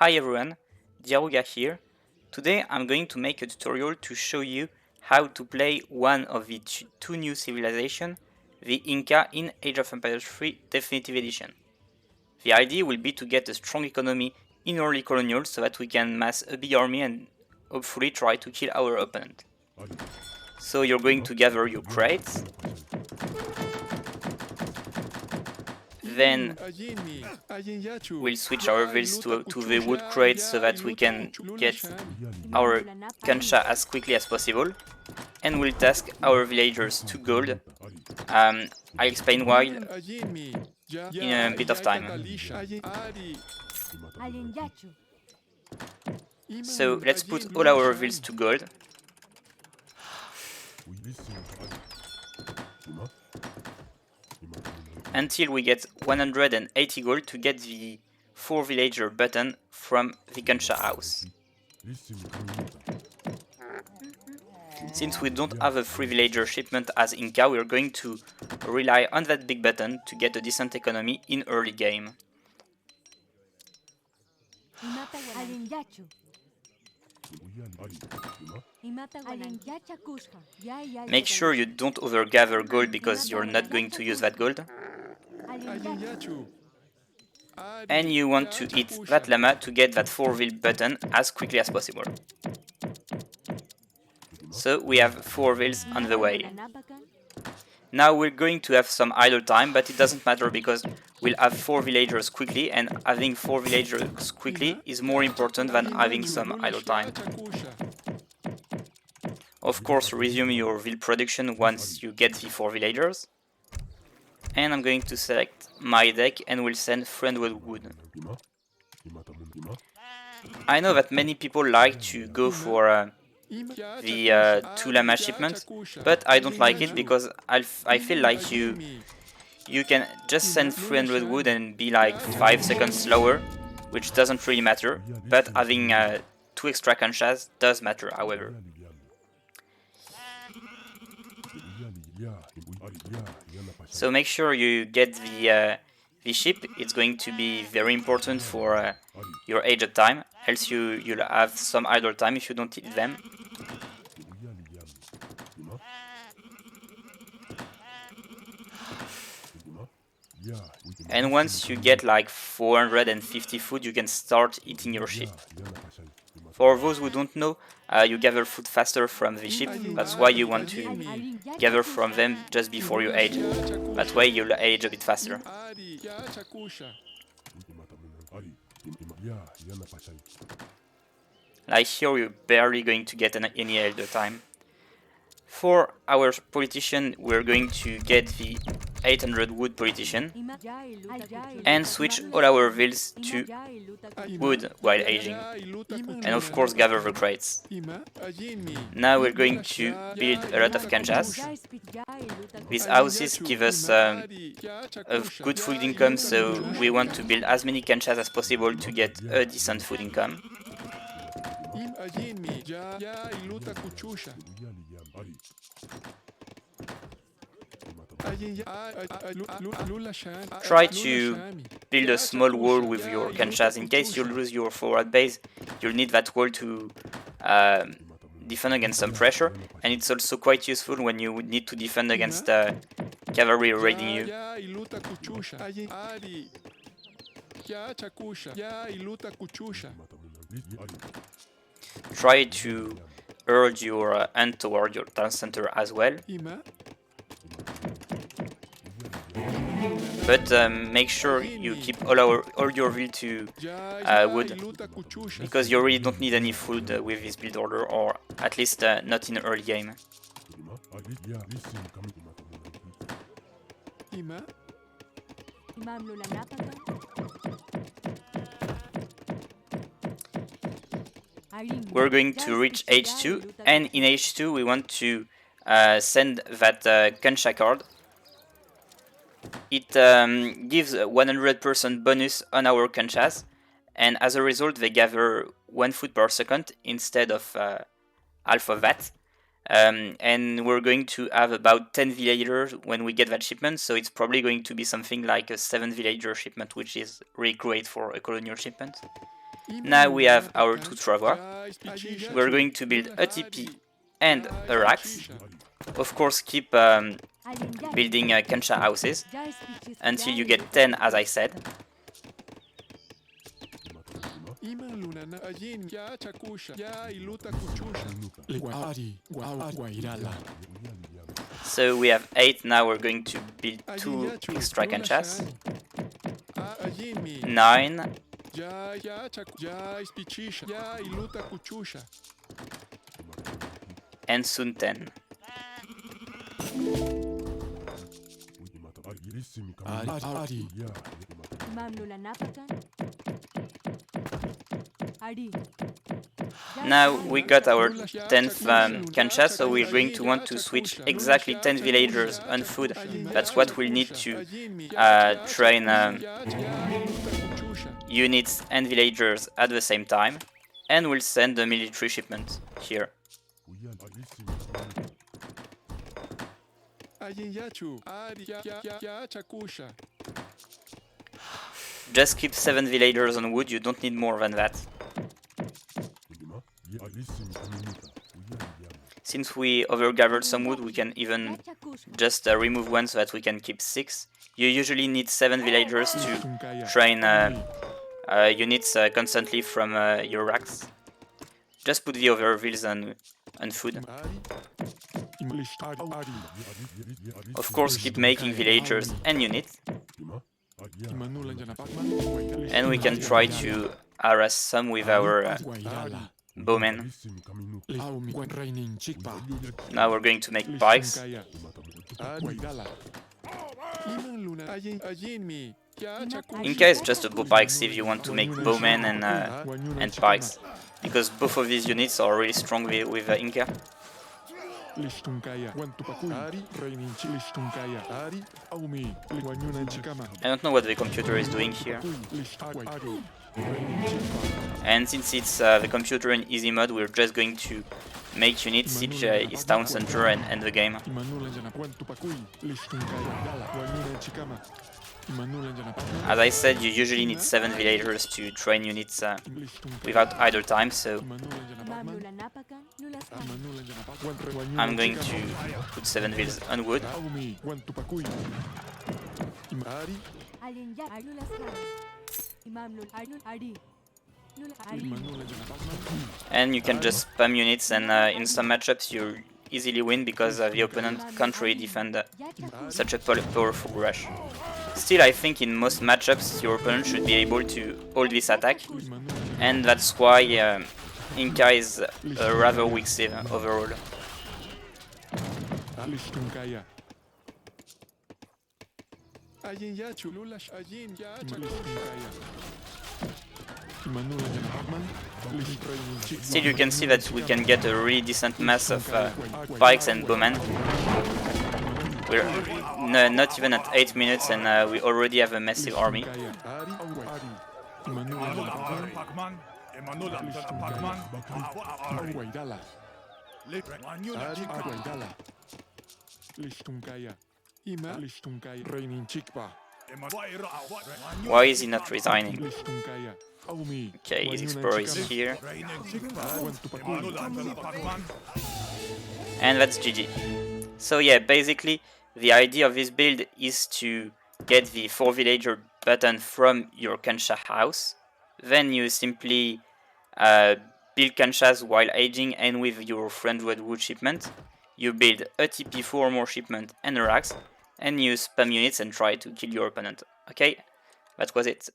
Hi everyone, Diarouga here. Today I'm going to make a tutorial to show you how to play one of the two new civilizations, the Inca in Age of Empires 3 Definitive Edition. The idea will be to get a strong economy in early colonial so that we can mass a big army and hopefully try to kill our opponent. So you're going to gather your crates. Then we'll switch our vills to the wood crates so that we can get our kancha as quickly as possible. And we'll task our villagers to gold. I'll explain why in a bit of time. So let's put all our vills to gold. Until we get 180 gold to get the 4 villager button from the kancha house. Since we don't have a free villager shipment as Inca, we are going to rely on that big button to get a decent economy in early game. Make sure you don't overgather gold because you're not going to use that gold. And you want to hit that llama to get that 4 vil button as quickly as possible. So we have 4 vils on the way. Now we're going to have some idle time, but it doesn't matter because we'll have 4 villagers quickly, and having 4 villagers quickly is more important than having some idle time. Of course, resume your vill production once you get the 4 villagers. And I'm going to select my deck and we'll send 300 wood. I know that many people like to go for the 2 llama shipment, but I don't like it because I feel like you can just send 300 wood and be like 5 seconds slower, which doesn't really matter, but having 2 extra kanchas does matter, however. So make sure you get the ship. It's going to be very important for your age of time, else you'll have some idle time if you don't hit them. And once you get like 450 food, you can start eating your ship. For those who don't know, you gather food faster from the ship. That's why you want to gather from them just before you age. That way you'll age a bit faster. Like here, you're barely going to get any elder time. For our politician, we're going to get the 800 wood politician and switch all our vills to wood while aging, and of course gather the crates. Now we're going to build a lot of kanchas. These houses give us a good food income, so we want to build as many kanchas as possible to get a decent food income. Try to build a small wall with your kanchas. In case you lose your forward base, you'll need that wall to defend against some pressure, and it's also quite useful when you would need to defend against cavalry raiding you. Try to urge your hunt toward your town center as well. But make sure you keep all your vil to wood, because you really don't need any food with this build order, or at least not in early game. We're going to reach H2, and in H2 we want to send that kancha card. It gives a 100% bonus on our kanchas, and as a result they gather 1 food per second instead of half of that. And we're going to have about 10 villagers when we get that shipment, so it's probably going to be something like a 7 villager shipment, which is really great for a colonial shipment. Now we have our 2 travois. We're going to build a TP and a racks. Of course, keep building kancha houses until you get 10, as I said. So we have 8, now we're going to build 2 extra kanchas. 9. And soon 10. Now we got our 10th kancha, so we're going to want to switch exactly 10 villagers on food. That's what we'll need to train units and villagers at the same time. And we'll send the military shipment here. Just keep 7 villagers on wood, you don't need more than that. Since we overgathered some wood, we can even just remove one so that we can keep 6. You usually need 7 villagers to train units constantly from your racks. Just put the other vills on food. Of course, keep making villagers and units. And we can try to harass some with our bowmen. Now we're going to make pikes. Inca is just a bow pikes if you want to make bowmen and pikes, because both of these units are really strong with Inca. I don't know what the computer is doing here. And since it's the computer in easy mode, we're just going to make units, siege his town center and end the game. As I said, you usually need 7 villagers to train units without idle time, so I'm going to put 7 vills on wood. And you can just spam units, and in some matchups you easily win because the opponent can't really defend such a powerful rush. Still, I think in most matchups your opponent should be able to hold this attack, and that's why Inca is a rather weak civ overall. Still, you can see that we can get a really decent mass of pikes and bowmen. We're not even at 8 minutes and we already have a massive army. Why is he not resigning? Okay, his explorer is here. And that's GG. So yeah, basically the idea of this build is to get the 4 villager button from your kancha house. Then you simply build kanchas while aging, and with your friendwood wood shipment you build a TP for more shipment and a racks, and you spam units and try to kill your opponent. Okay, that was it.